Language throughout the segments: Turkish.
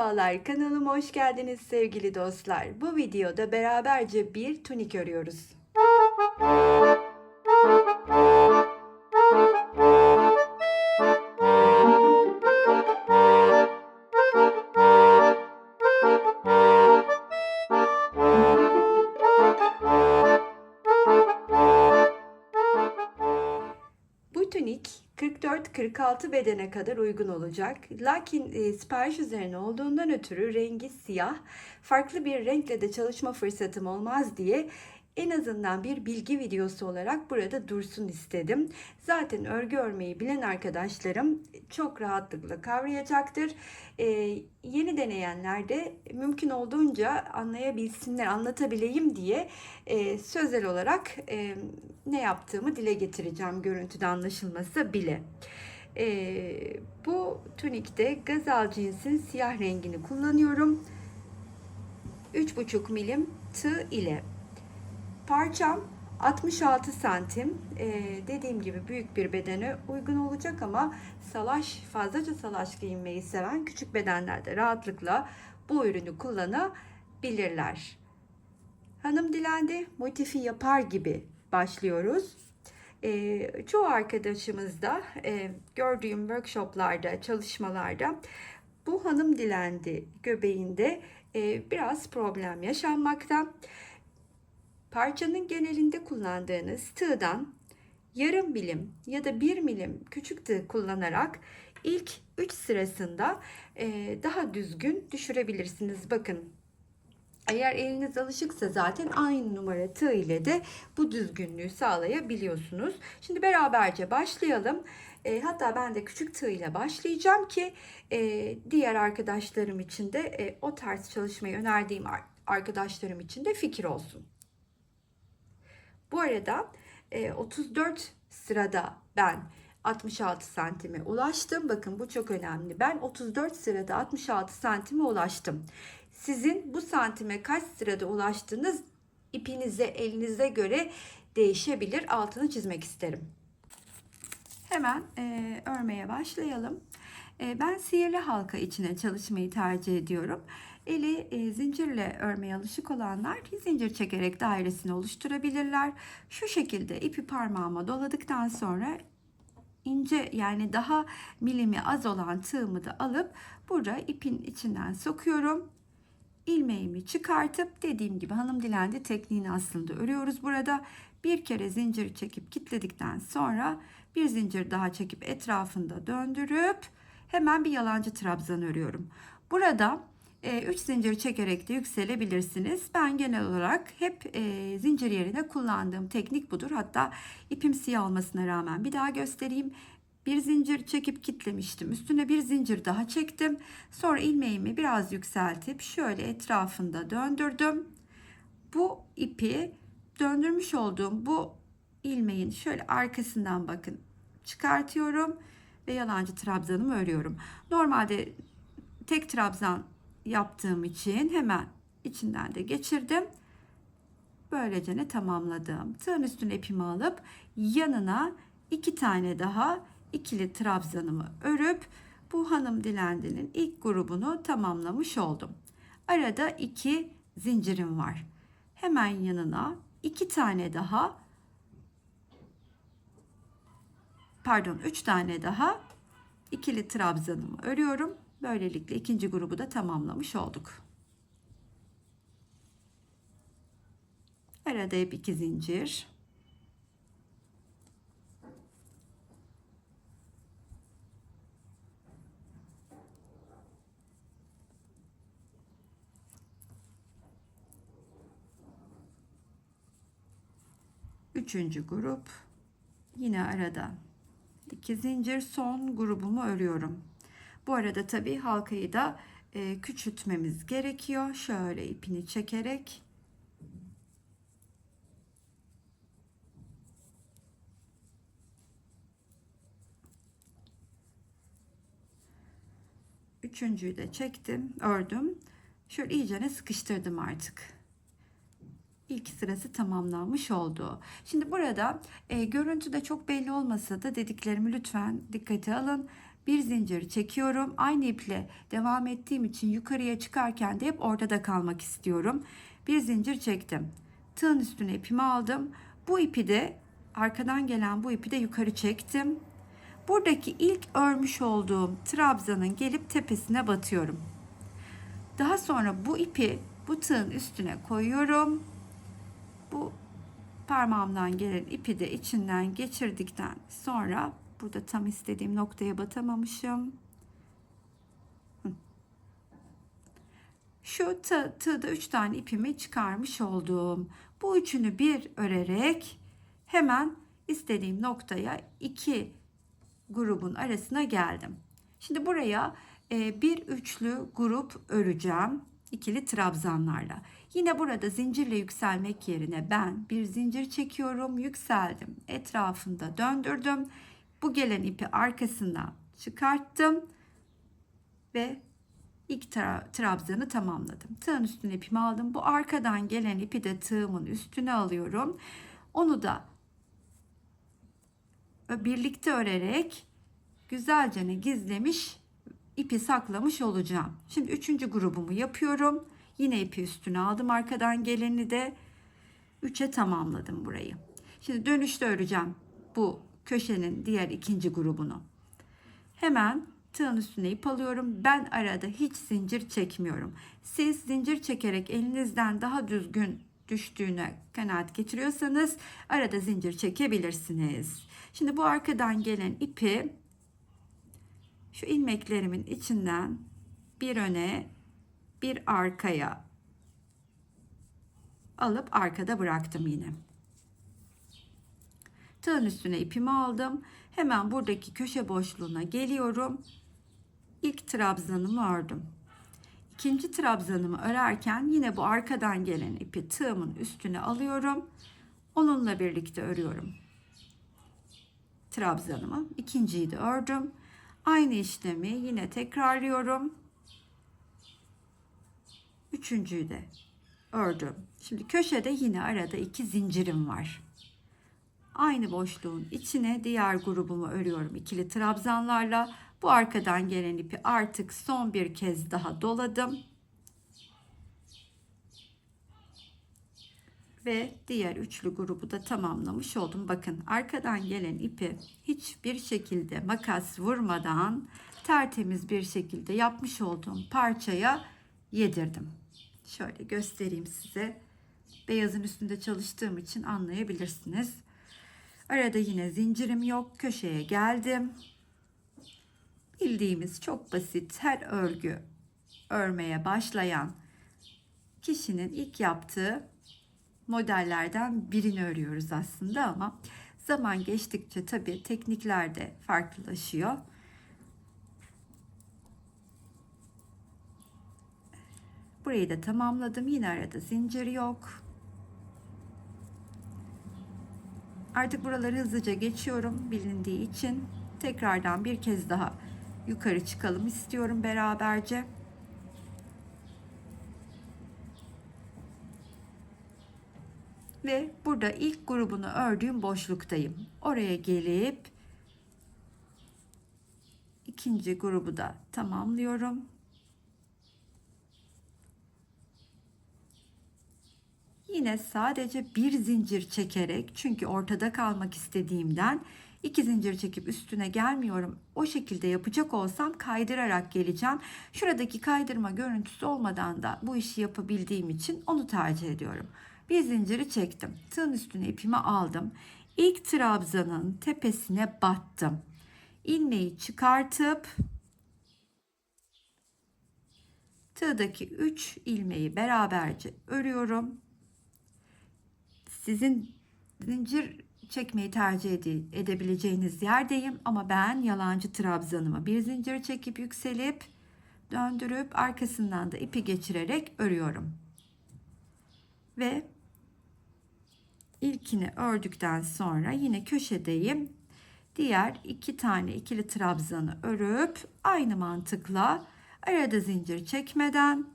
Merhabalar, kanalıma hoş geldiniz sevgili dostlar. Bu videoda beraberce bir tunik örüyoruz. Bu tunik 44-46 bedene kadar uygun olacak. Lakin sipariş üzerine olduğundan ötürü rengi siyah, farklı bir renkle de çalışma fırsatım olmaz diye en azından bir bilgi videosu olarak burada dursun istedim. Zaten örgü örmeyi bilen arkadaşlarım çok rahatlıkla kavrayacaktır. E, Yeni deneyenler de mümkün olduğunca anlayabilsinler, anlatabileyim diye sözel olarak ne yaptığımı dile getireceğim, görüntüde anlaşılması bile. Bu tunikte gazal cinsin siyah rengini kullanıyorum. 3,5 milim tığ ile. Parçam 66 santim. Dediğim gibi büyük bir bedene uygun olacak ama fazlaca salaş giyinmeyi seven küçük bedenlerde rahatlıkla bu ürünü kullanabilirler. Hanım dilendi, motifi yapar gibi başlıyoruz. Çoğu arkadaşımız da gördüğüm workshoplarda, çalışmalarda bu hanım dilendi göbeğinde biraz problem yaşanmakta. Parçanın genelinde kullandığınız tığdan yarım milim ya da 1 milim küçük tığ kullanarak ilk 3 sırasında daha düzgün düşürebilirsiniz. Bakın, eğer eliniz alışıksa zaten aynı numara tığ ile de bu düzgünlüğü sağlayabiliyorsunuz. Şimdi beraberce başlayalım. Hatta ben de küçük tığ ile başlayacağım ki diğer arkadaşlarım için de o tarz çalışmayı önerdiğim arkadaşlarım için de fikir olsun. Bu arada 34 sırada ben 66 santime ulaştım. Bakın, bu çok önemli. Ben 34 sırada 66 santime ulaştım. Sizin bu santime kaç sırada ulaştığınız ipinize, elinize göre değişebilir. Altını çizmek isterim. Hemen örmeye başlayalım. Ben sihirli halka içine çalışmayı tercih ediyorum. Eli zincirle örmeye alışık olanlar zincir çekerek dairesini oluşturabilirler. Şu şekilde ipi parmağıma doladıktan sonra ince, yani daha milimi az olan tığımı da alıp burada ipin içinden sokuyorum. İlmeğimi çıkartıp, dediğim gibi hanım dilendi tekniğini aslında örüyoruz burada. Bir kere zincir çekip kilitledikten sonra bir zincir daha çekip etrafında döndürüp hemen bir yalancı trabzan örüyorum. Burada 3 zincir çekerek de yükselebilirsiniz. Ben genel olarak hep zincir yerine kullandığım teknik budur. Hatta ipim siyah olmasına rağmen bir daha göstereyim. Bir zincir çekip kitlemiştim. Üstüne bir zincir daha çektim. Sonra ilmeğimi biraz yükseltip şöyle etrafında döndürdüm. Bu ipi, döndürmüş olduğum bu ilmeğin şöyle arkasından bakın çıkartıyorum ve yalancı trabzanımı örüyorum. Normalde tek trabzan yaptığım için hemen içinden de geçirdim. Böylece ne tamamladım. Tığın üstüne ipimi alıp yanına 2 tane daha ikili trabzanımı örüp bu hanım dilendinin ilk grubunu tamamlamış oldum. Arada 2 zincirim var. Hemen yanına 2 tane daha, pardon 3 tane daha ikili trabzanımı örüyorum. Böylelikle ikinci grubu da tamamlamış olduk. Arada hep 2 zincir. Üçüncü grup. Yine arada 2 zincir, son grubumu örüyorum. Bu arada tabii halkayı da küçültmemiz gerekiyor. Şöyle ipini çekerek. Üçüncüyü de çektim, ördüm. Şöyle iyicene sıkıştırdım artık. İlk sırası tamamlanmış oldu. Şimdi burada görüntüde çok belli olmasa da dediklerimi lütfen dikkate alın. Bir zincir çekiyorum. Aynı iple devam ettiğim için yukarıya çıkarken de hep ortada kalmak istiyorum. Bir zincir çektim. Tığın üstüne ipimi aldım. Bu ipi de, arkadan gelen bu ipi de yukarı çektim. Buradaki ilk örmüş olduğum trabzanın gelip tepesine batıyorum. Daha sonra bu ipi bu tığın üstüne koyuyorum. Bu parmağımdan gelen ipi de içinden geçirdikten sonra, burada tam istediğim noktaya batamamışım. Şu tığda 3 tane ipimi çıkarmış oldum. Bu üçünü bir örerek hemen istediğim noktaya 2 grubun arasına geldim. Şimdi buraya bir üçlü grup öreceğim. İkili trabzanlarla. Yine burada zincirle yükselmek yerine ben bir zincir çekiyorum, yükseldim, etrafında döndürdüm. Bu gelen ipi arkasından çıkarttım ve ilk trabzanı tamamladım. Tığın üstüne ipimi aldım. Bu arkadan gelen ipi de tığımın üstüne alıyorum. Onu da birlikte örerek güzelce gizlemiş, ipi saklamış olacağım. Şimdi 3. grubumu yapıyorum. Yine ipi üstüne aldım. Arkadan geleni de 3'e tamamladım burayı. Şimdi dönüşte öreceğim bu köşenin diğer 2. grubunu. Hemen tığın üstüne ip alıyorum. Ben arada hiç zincir çekmiyorum. Siz zincir çekerek elinizden daha düzgün düştüğüne kanaat getiriyorsanız arada zincir çekebilirsiniz. Şimdi bu arkadan gelen ipi şu ilmeklerimin içinden bir öne bir arkaya alıp arkada bıraktım yine. Tığın üstüne ipimi aldım. Hemen buradaki köşe boşluğuna geliyorum. İlk trabzanımı ördüm. İkinci trabzanımı örerken yine bu arkadan gelen ipi tığımın üstüne alıyorum. Onunla birlikte örüyorum trabzanımı. İkinciyi de ördüm. Aynı işlemi yine tekrarlıyorum. Üçüncüyü de ördüm. Şimdi köşede yine arada 2 zincirim var. Aynı boşluğun içine diğer grubumu örüyorum ikili trabzanlarla. Bu arkadan gelen ipi artık son bir kez daha doladım. Ve diğer üçlü grubu da tamamlamış oldum. Bakın arkadan gelen ipi hiçbir şekilde makas vurmadan tertemiz bir şekilde yapmış olduğum parçaya yedirdim. Şöyle göstereyim size. Beyazın üstünde çalıştığım için anlayabilirsiniz. Arada yine zincirim yok. Köşeye geldim. Bildiğimiz çok basit, her örgü örmeye başlayan kişinin ilk yaptığı modellerden birini örüyoruz aslında, ama zaman geçtikçe tabii teknikler de farklılaşıyor. Burayı da tamamladım. Yine arada zincir yok. Artık buraları hızlıca geçiyorum bilindiği için. Tekrardan bir kez daha yukarı çıkalım istiyorum beraberce. Ve burada ilk grubunu ördüğüm boşluktayım. Oraya gelip ikinci grubu da tamamlıyorum. Yine sadece bir zincir çekerek, çünkü ortada kalmak istediğimden 2 zincir çekip üstüne gelmiyorum. O şekilde yapacak olsam kaydırarak geleceğim. Şuradaki kaydırma görüntüsü olmadan da bu işi yapabildiğim için onu tercih ediyorum. Bir zinciri çektim. Tığın üstüne ipimi aldım. İlk trabzanın tepesine battım. İlmeği çıkartıp tığdaki 3 ilmeği beraberce örüyorum. Sizin zincir çekmeyi tercih edebileceğiniz yerdeyim, ama ben yalancı trabzanımı bir zincir çekip yükselip döndürüp arkasından da ipi geçirerek örüyorum. Ve ilkini ördükten sonra yine köşedeyim. Diğer 2 tane ikili trabzanı örüp aynı mantıkla arada zincir çekmeden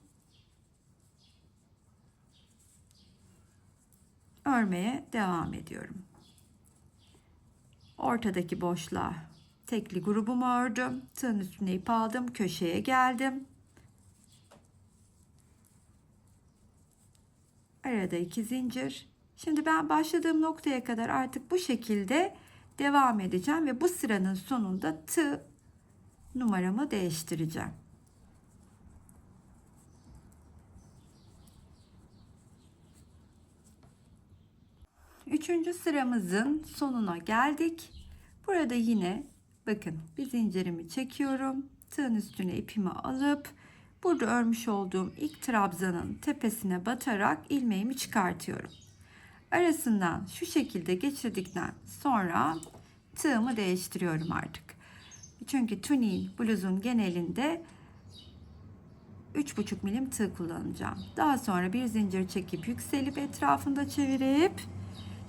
örmeye devam ediyorum. Ortadaki boşluğa tekli grubumu ördüm. Tığın üstüne ip aldım. Köşeye geldim. Arada 2 zincir. Şimdi ben başladığım noktaya kadar artık bu şekilde devam edeceğim ve bu sıranın sonunda tığ numaramı değiştireceğim. Üçüncü sıramızın sonuna geldik. Burada yine bakın bir zincirimi çekiyorum. Tığın üstüne ipimi alıp burada örmüş olduğum ilk trabzanın tepesine batarak ilmeğimi çıkartıyorum. Arasından şu şekilde geçirdikten sonra tığımı değiştiriyorum artık. Çünkü tuniğin, bluzun genelinde 3,5 milim tığ kullanacağım. Daha sonra bir zincir çekip yükselip etrafında çevirip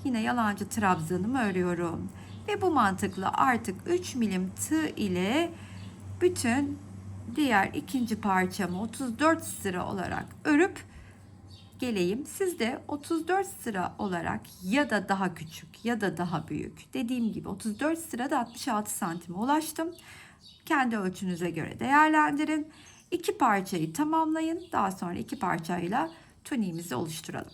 yine yalancı trabzanımı örüyorum. Ve bu mantıkla artık 3 milim tığ ile bütün diğer ikinci parçamı 34 sıra olarak örüp geleyim. Siz de 34 sıra olarak ya da daha küçük ya da daha büyük, dediğim gibi 34 sırada 66 santime ulaştım. Kendi ölçünüze göre değerlendirin. 2 parçayı tamamlayın. Daha sonra 2 parçayla tuniğimizi oluşturalım.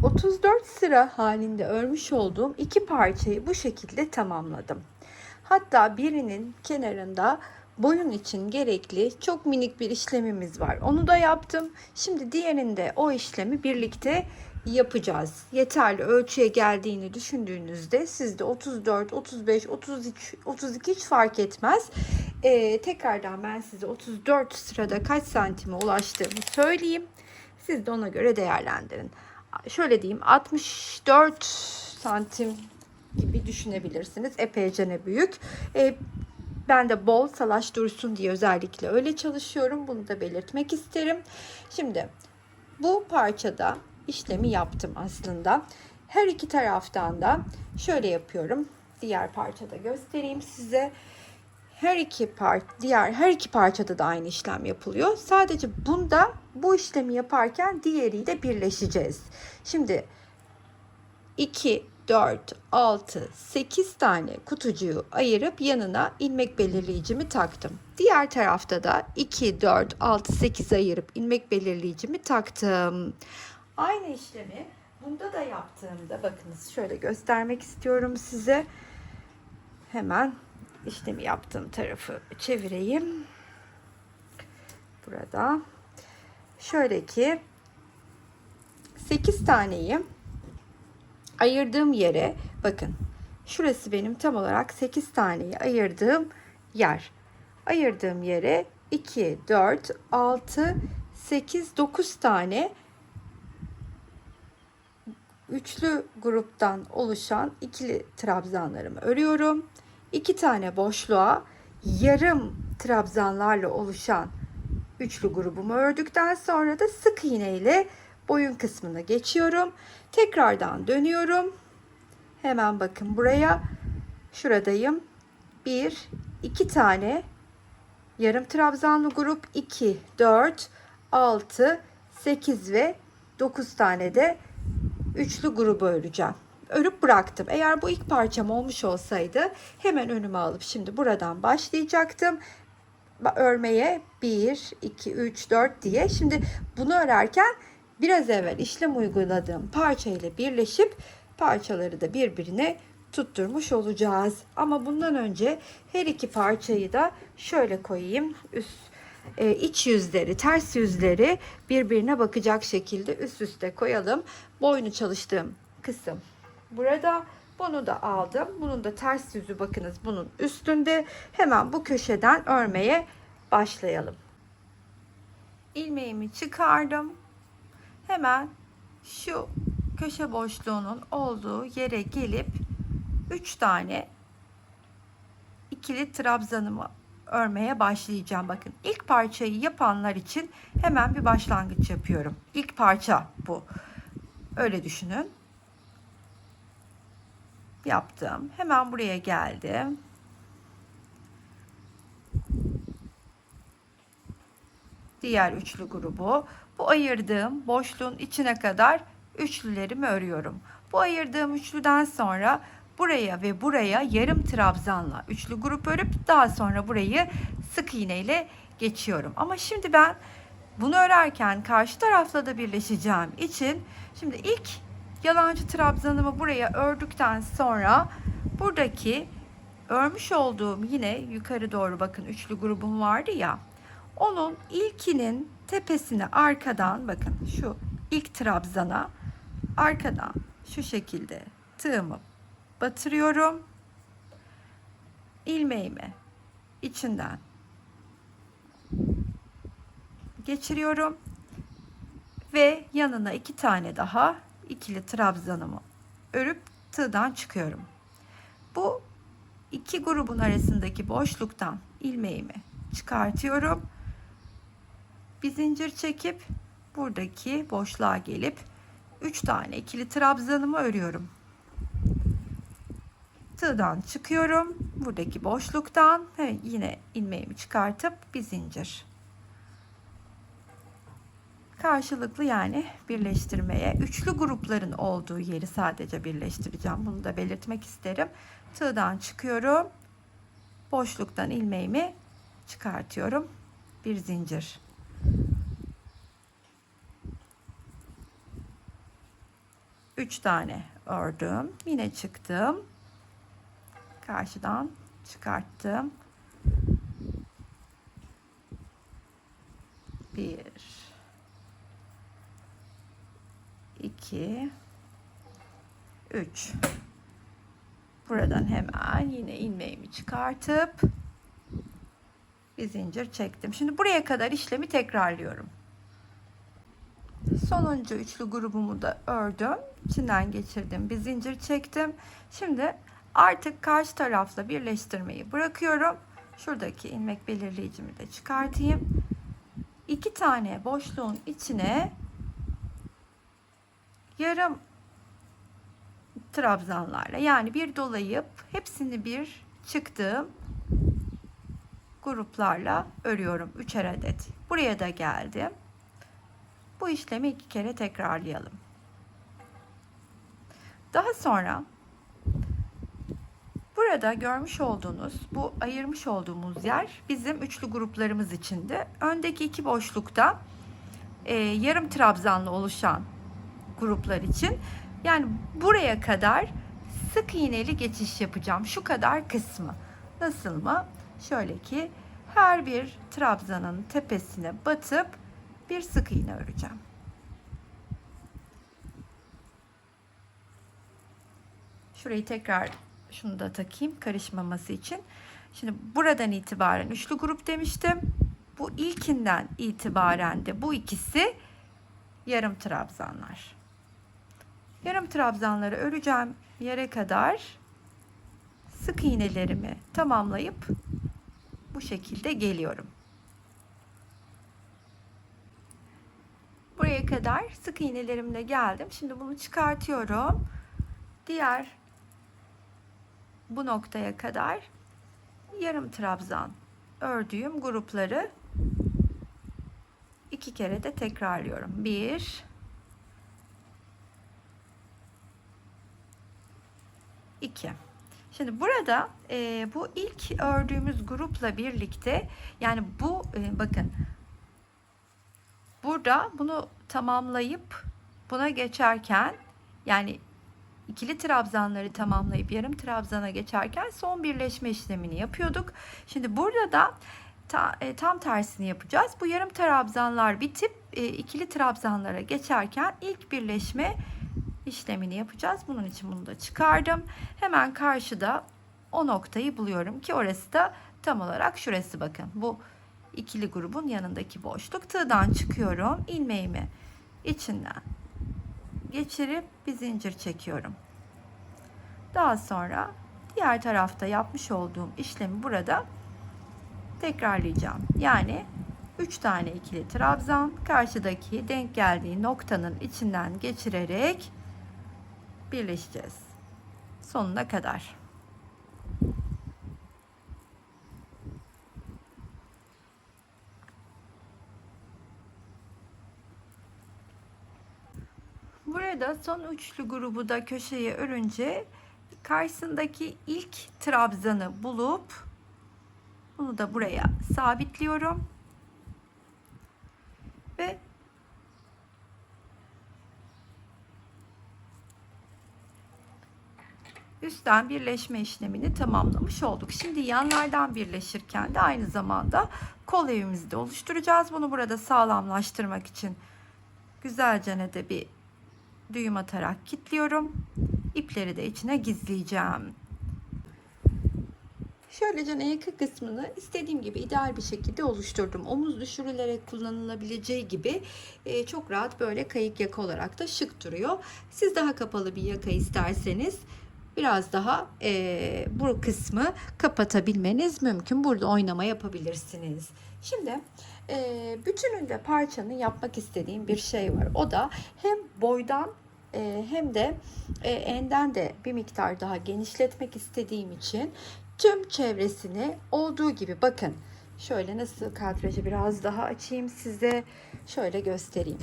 34 sıra halinde örmüş olduğum 2 parçayı bu şekilde tamamladım. Hatta birinin kenarında boyun için gerekli çok minik bir işlemimiz var. Onu da yaptım. Şimdi diğerinde o işlemi birlikte yapacağız. Yeterli ölçüye geldiğini düşündüğünüzde sizde 34, 35, 33, 32 hiç fark etmez. Tekrardan ben size 34 sırada kaç santime ulaştığımı söyleyeyim. Siz de ona göre değerlendirin. Şöyle diyeyim, 64 santim gibi düşünebilirsiniz. Epeyce büyük. Ben de bol salaş dursun diye özellikle öyle çalışıyorum. Bunu da belirtmek isterim. Şimdi bu parçada işlemi yaptım aslında. Her iki taraftan da şöyle yapıyorum. Diğer parçada göstereyim size. Her iki parçada da aynı işlem yapılıyor. Sadece bunda bu işlemi yaparken diğeriyle birleşeceğiz. Şimdi 2, 4, 6, 8 tane kutucuğu ayırıp yanına ilmek belirleyicimi taktım. Diğer tarafta da 2, 4, 6, 8 ayırıp ilmek belirleyicimi taktım. Aynı işlemi bunda da yaptığımda bakınız şöyle göstermek istiyorum size. Hemen işlemi yaptığım tarafı çevireyim. Burada şöyle ki 8 taneyi ayırdığım yere bakın. Şurası benim tam olarak 8 taneyi ayırdığım yer. Ayırdığım yere 2, 4, 6, 8, 9 tane üçlü gruptan oluşan ikili trabzanlarımı örüyorum. 2 tane boşluğa yarım trabzanlarla oluşan üçlü grubumu ördükten sonra da sık iğne ile boyun kısmına geçiyorum. Tekrardan dönüyorum. Hemen bakın buraya. Şuradayım. 1, 2 tane yarım trabzanlı grup, 2, 4, 6, 8 ve 9 tane de üçlü grubu öreceğim. Örüp bıraktım. Eğer bu ilk parçam olmuş olsaydı hemen önüme alıp şimdi buradan başlayacaktım örmeye. 1, 2, 3, 4 diye. Şimdi bunu örerken biraz evvel işlem uyguladığım parça ile birleşip parçaları da birbirine tutturmuş olacağız. Ama bundan önce her iki parçayı da şöyle koyayım. İç yüzleri, ters yüzleri birbirine bakacak şekilde üst üste koyalım. Boynu çalıştığım kısım burada. Bunu da aldım. Bunun da ters yüzü bakınız bunun üstünde. Hemen bu köşeden örmeye başlayalım. İlmeğimi çıkardım. Hemen şu köşe boşluğunun olduğu yere gelip 3 tane ikili trabzanımı örmeye başlayacağım. Bakın ilk parçayı yapanlar için hemen bir başlangıç yapıyorum. İlk parça bu. Öyle düşünün. Yaptım. Hemen buraya geldim. Diğer üçlü grubu bu ayırdığım boşluğun içine kadar üçlülerimi örüyorum. Bu ayırdığım üçlüden sonra buraya ve buraya yarım trabzanla üçlü grup örüp daha sonra burayı sık iğne ile geçiyorum. Ama şimdi ben bunu örerken karşı tarafla da birleşeceğim için şimdi ilk yalancı trabzanımı buraya ördükten sonra buradaki örmüş olduğum yine yukarı doğru bakın üçlü grubum vardı ya, onun ilkinin tepesine arkadan bakın şu ilk trabzana arkadan şu şekilde tığımı batırıyorum. İlmeğimi içinden geçiriyorum ve yanına 2 tane daha ikili trabzanımı örüp tığdan çıkıyorum. Bu iki grubun arasındaki boşluktan ilmeğimi çıkartıyorum. Bir zincir çekip buradaki boşluğa gelip 3 tane ikili trabzanımı örüyorum. Tığdan çıkıyorum. Buradaki boşluktan ve yine ilmeğimi çıkartıp bir zincir. Karşılıklı yani birleştirmeye, üçlü grupların olduğu yeri sadece birleştireceğim. Bunu da belirtmek isterim. Tığdan çıkıyorum. Boşluktan ilmeğimi çıkartıyorum. Bir zincir. Üç tane ördüm. Yine çıktım. Karşıdan çıkarttım. Bir, iki, üç. Buradan hemen yine ilmeğimi çıkartıp bir zincir çektim. Şimdi buraya kadar işlemi tekrarlıyorum. Sonuncu üçlü grubumu da ördüm. İçinden geçirdim. Bir zincir çektim. Şimdi artık karşı tarafla birleştirmeyi bırakıyorum. Şuradaki ilmek belirleyicimi de çıkartayım. 2 tane boşluğun içine yarım trabzanlarla yani bir dolayıp hepsini bir çıktığım gruplarla örüyorum. 3'er adet. Buraya da geldim. Bu işlemi 2 kere tekrarlayalım. Daha sonra burada görmüş olduğunuz bu ayırmış olduğumuz yer bizim üçlü gruplarımız içindi. Öndeki 2 boşlukta yarım trabzanla oluşan gruplar için yani buraya kadar sık iğneli geçiş yapacağım. Şu kadar kısmı. Nasıl mı? Şöyle ki her bir trabzanın tepesine batıp bir sık iğne öreceğim. Şurayı tekrar şunu da takayım karışmaması için. Şimdi buradan itibaren üçlü grup demiştim. Bu ilkinden itibaren de bu ikisi yarım trabzanlar. Yarım trabzanları öreceğim yere kadar sık iğnelerimi tamamlayıp bu şekilde geliyorum. Buraya kadar sık iğnelerimle geldim. Şimdi bunu çıkartıyorum. Diğer bu noktaya kadar yarım trabzan ördüğüm grupları 2 kere de tekrarlıyorum. 1 2. Şimdi burada bu ilk ördüğümüz grupla birlikte yani bu bakın burada bunu tamamlayıp buna geçerken yani ikili trabzanları tamamlayıp yarım trabzana geçerken son birleşme işlemini yapıyorduk. Şimdi burada da tam tersini yapacağız. Bu yarım trabzanlar bitip ikili trabzanlara geçerken ilk birleşme işlemini yapacağız. Bunun için bunu da çıkardım. Hemen karşıda o noktayı buluyorum ki orası da tam olarak şurası bakın. Bu ikili grubun yanındaki boşluk. Tığdan çıkıyorum. İlmeğimi içinden geçirip bir zincir çekiyorum. Daha sonra diğer tarafta yapmış olduğum işlemi burada tekrarlayacağım. Yani 3 tane ikili trabzan karşıdaki denk geldiği noktanın içinden geçirerek birleşeceğiz. Sonuna kadar. Burada son üçlü grubu da köşeye örünce karşısındaki ilk trabzanı bulup bunu da buraya sabitliyorum ve üstten birleşme işlemini tamamlamış olduk. Şimdi yanlardan birleşirken de aynı zamanda kol evimizi de oluşturacağız. Bunu burada sağlamlaştırmak için güzelce de bir düğüm atarak kilitliyorum. İpleri de içine gizleyeceğim. Şöylece yaka kısmını istediğim gibi ideal bir şekilde oluşturdum. Omuz düşürülerek kullanılabileceği gibi çok rahat böyle kayık yaka olarak da şık duruyor. Siz daha kapalı bir yaka isterseniz biraz daha bu kısmı kapatabilmeniz mümkün. Burada oynama yapabilirsiniz. Şimdi bütününde parçanın yapmak istediğim bir şey var. O da hem boydan hem de enden de bir miktar daha genişletmek istediğim için tüm çevresini olduğu gibi bakın. Şöyle nasıl kadrajı biraz daha açayım size. Şöyle göstereyim.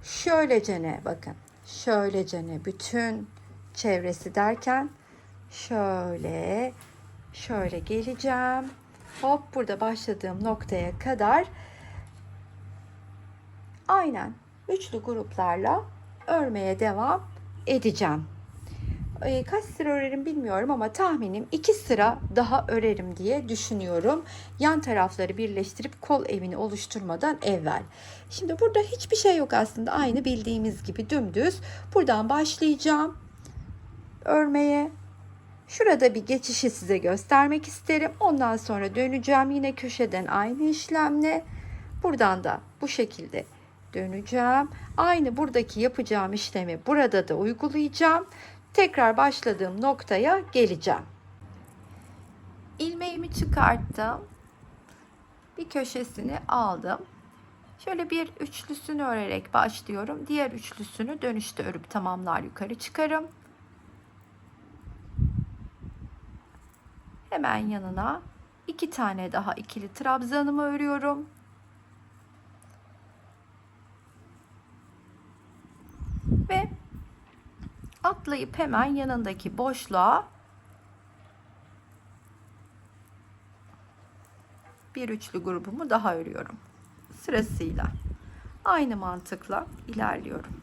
Şöylecene bakın. Şöylecene bütün çevresi derken şöyle geleceğim. Hop burada başladığım noktaya kadar aynen üçlü gruplarla örmeye devam edeceğim. Kaç sıra örerim bilmiyorum ama tahminim 2 sıra daha örerim diye düşünüyorum. Yan tarafları birleştirip kol evini oluşturmadan evvel. Şimdi burada hiçbir şey yok aslında. Aynı bildiğimiz gibi dümdüz. Buradan başlayacağım örmeye. Şurada bir geçişi size göstermek isterim. Ondan sonra döneceğim. Yine köşeden aynı işlemle. Buradan da bu şekilde döneceğim. Aynı buradaki yapacağım işlemi burada da uygulayacağım. Tekrar başladığım noktaya geleceğim. İlmeğimi çıkarttım. Bir köşesini aldım. Şöyle bir üçlüsünü örerek başlıyorum. Diğer üçlüsünü dönüşte örüp tamamlar yukarı çıkarım. Hemen yanına 2 tane daha ikili trabzanımı örüyorum. Ve atlayıp hemen yanındaki boşluğa bir üçlü grubumu daha örüyorum. Sırasıyla aynı mantıkla ilerliyorum.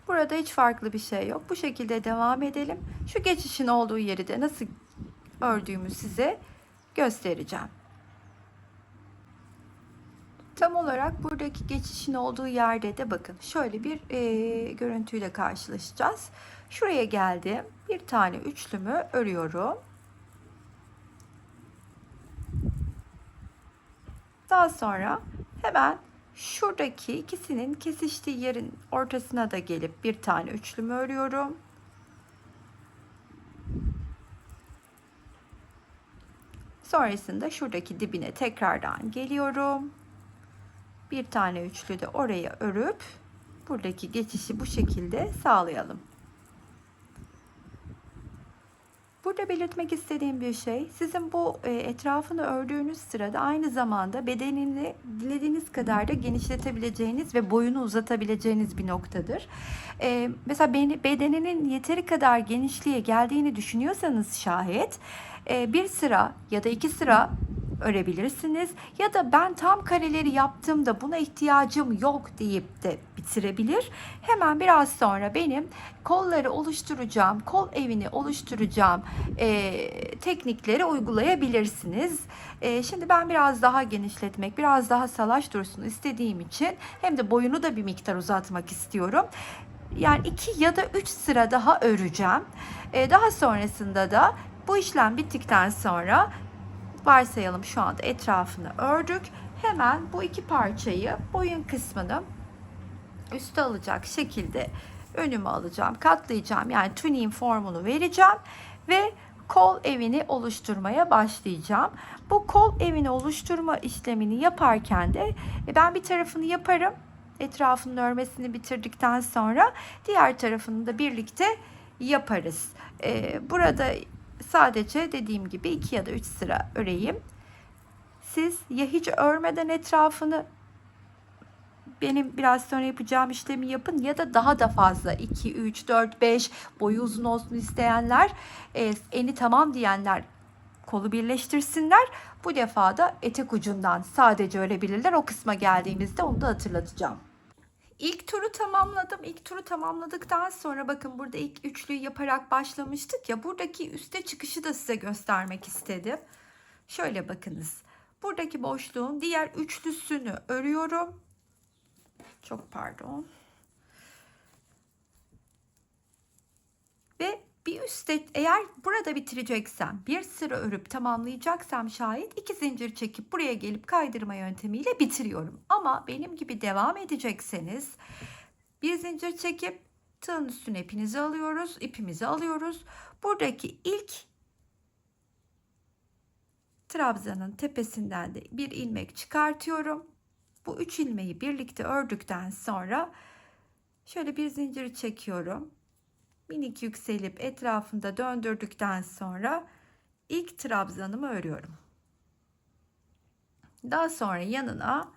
Burada hiç farklı bir şey yok. Bu şekilde devam edelim. Şu geçişin olduğu yeri de nasıl ördüğümü size göstereceğim. Tam olarak buradaki geçişin olduğu yerde de bakın şöyle bir görüntüyle karşılaşacağız. Şuraya geldim. Bir tane üçlümü örüyorum. Daha sonra hemen şuradaki ikisinin kesiştiği yerin ortasına da gelip bir tane üçlümü örüyorum. Sonrasında şuradaki dibine tekrardan geliyorum. Bir tane üçlü de oraya örüp buradaki geçişi bu şekilde sağlayalım. Burada belirtmek istediğim bir şey, sizin bu etrafını ördüğünüz sırada aynı zamanda bedenini dilediğiniz kadar da genişletebileceğiniz ve boyunu uzatabileceğiniz bir noktadır. Mesela bedeninin yeteri kadar genişliğe geldiğini düşünüyorsanız şayet bir sıra ya da 2 sıra örebilirsiniz ya da ben tam kareleri yaptığımda buna ihtiyacım yok deyip de bitirebilir. Hemen biraz sonra benim kolları oluşturacağım, kol evini oluşturacağım teknikleri uygulayabilirsiniz. Şimdi ben biraz daha genişletmek, biraz daha salaş dursun istediğim için hem de boyunu da bir miktar uzatmak istiyorum. Yani 2 ya da 3 sıra daha öreceğim. Daha sonrasında da bu işlem bittikten sonra varsayalım şu anda etrafını ördük. Hemen bu iki parçayı boyun kısmını üste alacak şekilde önüme alacağım, katlayacağım. Yani tuniğin formunu vereceğim ve kol evini oluşturmaya başlayacağım. Bu kol evini oluşturma işlemini yaparken de ben bir tarafını yaparım. Etrafının örmesini bitirdikten sonra diğer tarafını da birlikte yaparız. Burada sadece dediğim gibi 2 ya da 3 sıra öreyim. Siz ya hiç örmeden etrafını benim biraz sonra yapacağım işlemi yapın ya da daha da fazla 2, 3, 4, 5 boyu uzun olsun isteyenler, eni tamam diyenler kolu birleştirsinler. Bu defa da etek ucundan sadece örebilirler. O kısma geldiğimizde onu da hatırlatacağım. İlk turu tamamladım. İlk turu tamamladıktan sonra bakın burada ilk üçlüyü yaparak başlamıştık ya, buradaki üste çıkışı da size göstermek istedim. Şöyle bakınız. Buradaki boşluğun diğer üçlüsünü örüyorum. Çok pardon. Ve bir üstte, eğer burada bitireceksem, bir sıra örüp tamamlayacaksam şayet 2 zincir çekip buraya gelip kaydırma yöntemiyle bitiriyorum. Ama benim gibi devam edecekseniz bir zincir çekip tığın üstüne ipimizi alıyoruz. Buradaki ilk trabzanın tepesinden de bir ilmek çıkartıyorum. Bu 3 ilmeği birlikte ördükten sonra şöyle bir zincir çekiyorum. Minik yükselip etrafında döndürdükten sonra ilk trabzanımı örüyorum. Daha sonra yanına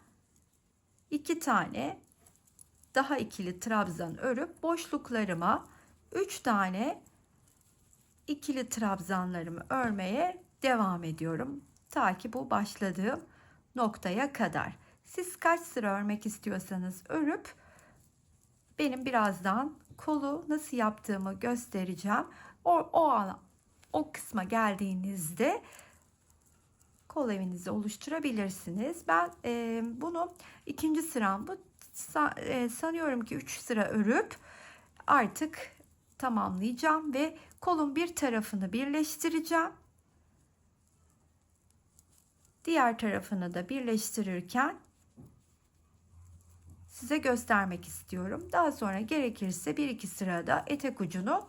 2 tane daha ikili trabzan örüp boşluklarıma 3 tane ikili trabzanlarımı örmeye devam ediyorum. Ta ki bu başladığım noktaya kadar. Siz kaç sıra örmek istiyorsanız örüp, benim birazdan kolu nasıl yaptığımı göstereceğim. O kısma geldiğinizde kol evinizi oluşturabilirsiniz. Ben bunu ikinci sıram bu. Sanıyorum ki 3 sıra örüp artık tamamlayacağım ve kolun bir tarafını birleştireceğim. Diğer tarafını da birleştirirken size göstermek istiyorum. Daha sonra gerekirse 1-2 sırada etek ucunu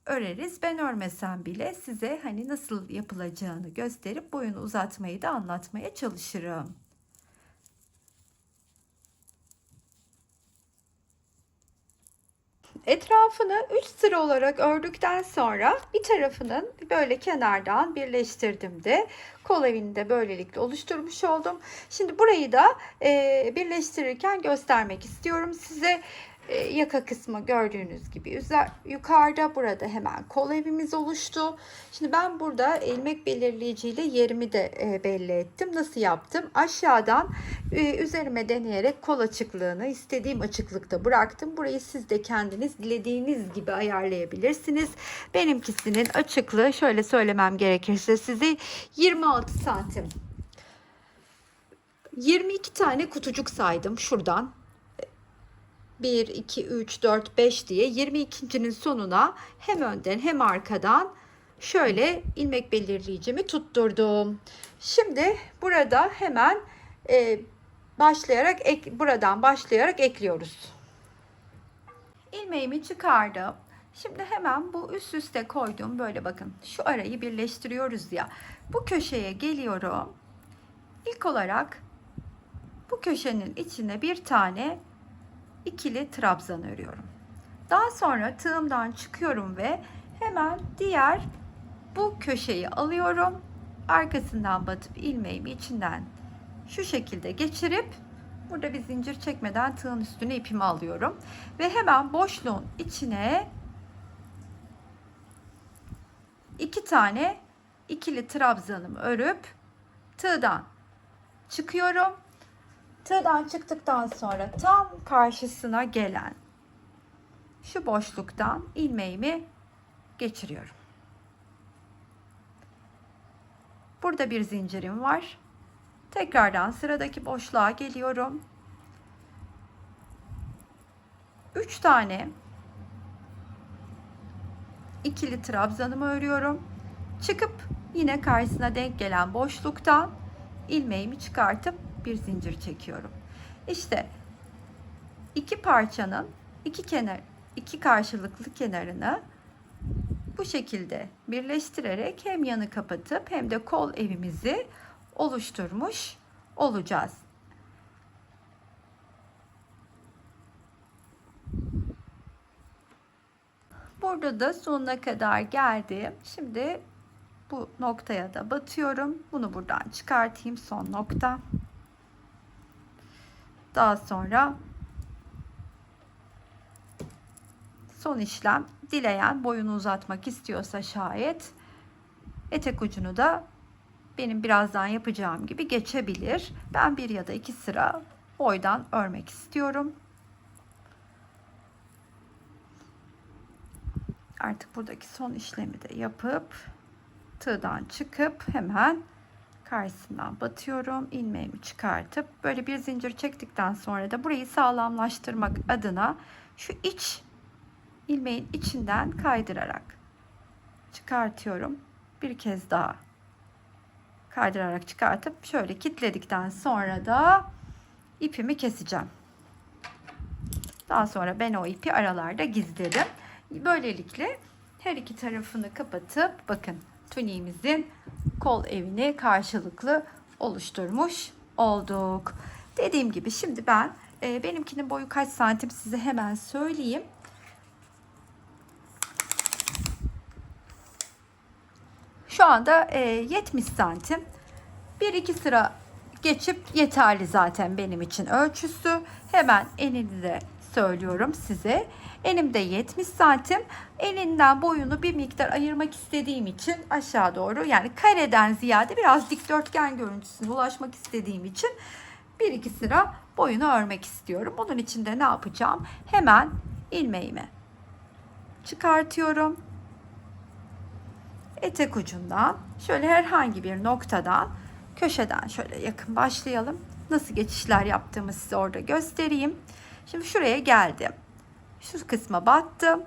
öreriz. Ben örmesem bile size hani nasıl yapılacağını gösterip boyunu uzatmayı da anlatmaya çalışırım. Etrafını 3 sıra olarak ördükten sonra bir tarafının böyle kenardan birleştirdim de kol evini de böylelikle oluşturmuş oldum. Şimdi burayı da birleştirirken göstermek istiyorum size. Yaka kısmı gördüğünüz gibi yukarıda, burada hemen kol evimiz oluştu. Şimdi ben burada ilmek belirleyiciyle yerimi de belli ettim. Nasıl yaptım? Aşağıdan üzerime deneyerek kol açıklığını istediğim açıklıkta bıraktım. Burayı siz de kendiniz dilediğiniz gibi ayarlayabilirsiniz. Benimkisinin açıklığı şöyle söylemem gerekirse size 26 santim. 22 tane kutucuk saydım şuradan. 1, 2, 3, 4, 5 diye 22'nin sonuna hem önden hem arkadan şöyle ilmek belirleyicimi tutturdum. Şimdi burada hemen buradan başlayarak ekliyoruz. İlmeğimi çıkardım. Şimdi hemen bu üst üste koyduğum, böyle bakın şu arayı birleştiriyoruz ya. Bu köşeye geliyorum. İlk olarak bu köşenin içine bir tane ikili trabzan örüyorum. Daha sonra tığımdan çıkıyorum ve hemen diğer bu köşeyi alıyorum. Arkasından batıp ilmeğimi içinden şu şekilde geçirip burada bir zincir çekmeden tığın üstüne ipimi alıyorum ve hemen boşluğun içine 2 tane ikili trabzanımı örüp tığdan çıkıyorum. Tığdan çıktıktan sonra tam karşısına gelen şu boşluktan ilmeğimi geçiriyorum. Burada bir zincirim var. Tekrardan sıradaki boşluğa geliyorum. 3 tane ikili trabzanımı örüyorum. Çıkıp yine karşısına denk gelen boşluktan ilmeğimi çıkartıp bir zincir çekiyorum. İşte iki parçanın iki karşılıklı kenarını bu şekilde birleştirerek hem yanı kapatıp hem de kol evimizi oluşturmuş olacağız. Burada da sonuna kadar geldim. Şimdi bu noktaya da batıyorum. Bunu buradan çıkartayım, son nokta. Daha sonra son işlem, dileyen boyunu uzatmak istiyorsa şayet etek ucunu da benim birazdan yapacağım gibi geçebilir. Ben 1 ya da 2 sıra boydan örmek istiyorum. Artık buradaki son işlemi de yapıp tığdan çıkıp hemen karşısından batıyorum. İlmeğimi çıkartıp böyle bir zincir çektikten sonra da burayı sağlamlaştırmak adına şu iç ilmeğin içinden kaydırarak çıkartıyorum. Bir kez daha kaydırarak çıkartıp şöyle kilitledikten sonra da ipimi keseceğim. Daha sonra ben o ipi aralarda gizlerim. Böylelikle her iki tarafını kapatıp bakın tuniğimizin kol evini karşılıklı oluşturmuş olduk. Dediğim gibi şimdi ben benimkinin boyu kaç santim size hemen söyleyeyim. Şu anda 70 santim. 1-2 sıra geçip yeterli zaten benim için ölçüsü. Hemen enini de söylüyorum size. Enim de 70 santim. Eninden boyunu bir miktar ayırmak istediğim için aşağı doğru, yani kareden ziyade biraz dikdörtgen görüntüsüne ulaşmak istediğim için 1-2 sıra boyunu örmek istiyorum. Bunun için de ne yapacağım? Hemen ilmeğimi çıkartıyorum. Etek ucundan şöyle herhangi bir noktadan, köşeden şöyle yakın başlayalım. Nasıl geçişler yaptığımı size orada göstereyim. Şimdi şuraya geldim. Şu kısma battım.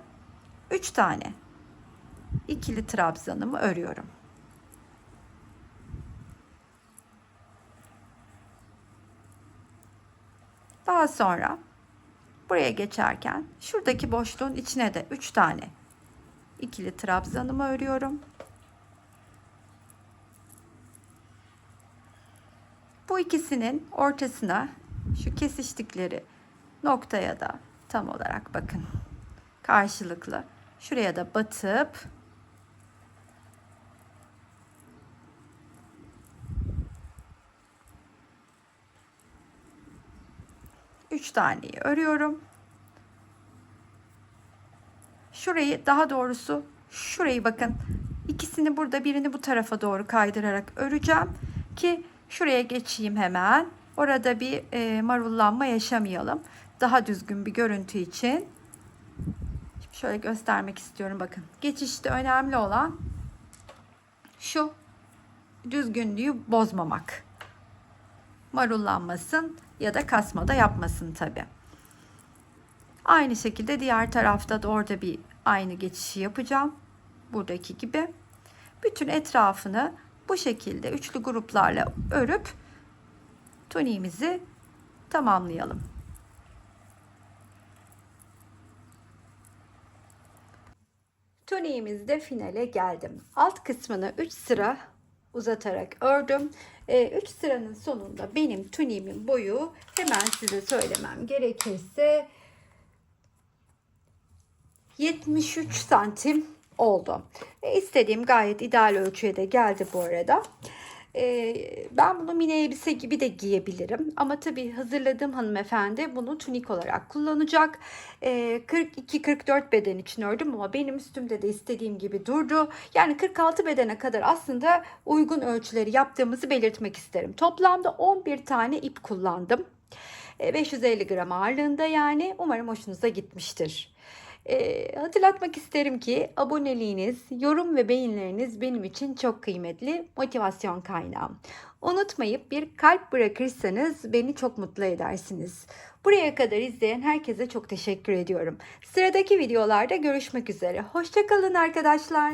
3 tane ikili trabzanımı örüyorum. Daha sonra buraya geçerken şuradaki boşluğun içine de 3 tane ikili trabzanımı örüyorum. Bu ikisinin ortasına şu kesiştikleri noktaya da tam olarak bakın karşılıklı şuraya da batıp üç taneyi örüyorum. Şurayı, daha doğrusu şurayı bakın, ikisini burada, birini bu tarafa doğru kaydırarak öreceğim ki şuraya geçeyim hemen. Orada bir marullanma yaşamayalım. Daha düzgün bir görüntü için. Şimdi şöyle göstermek istiyorum. Bakın, geçişte önemli olan şu düzgünlüğü bozmamak. Marullanmasın ya da kasma da yapmasın tabi. Aynı şekilde diğer tarafta da orada bir aynı geçişi yapacağım. Buradaki gibi. Bütün etrafını bu şekilde üçlü gruplarla örüp tuniğimizi tamamlayalım. Tuniğimizde finale geldim. Alt kısmını 3 sıra uzatarak ördüm. 3 sıranın sonunda benim tuniğimin boyu, hemen size söylemem gerekirse, 73 santim oldu. İstediğim gayet ideal ölçüye de geldi bu arada. Ben bunu mini elbise gibi de giyebilirim. Ama tabii hazırladığım hanımefendi bunu tunik olarak kullanacak. 42-44 beden için ördüm ama benim üstümde de istediğim gibi durdu. Yani 46 bedene kadar aslında uygun ölçüleri yaptığımızı belirtmek isterim. Toplamda 11 tane ip kullandım. 550 gram ağırlığında yani. Umarım hoşunuza gitmiştir. Hatırlatmak isterim ki aboneliğiniz, yorum ve beğenileriniz benim için çok kıymetli motivasyon kaynağım. Unutmayıp bir kalp bırakırsanız beni çok mutlu edersiniz. Buraya kadar izleyen herkese çok teşekkür ediyorum. Sıradaki videolarda görüşmek üzere. Hoşça kalın arkadaşlar.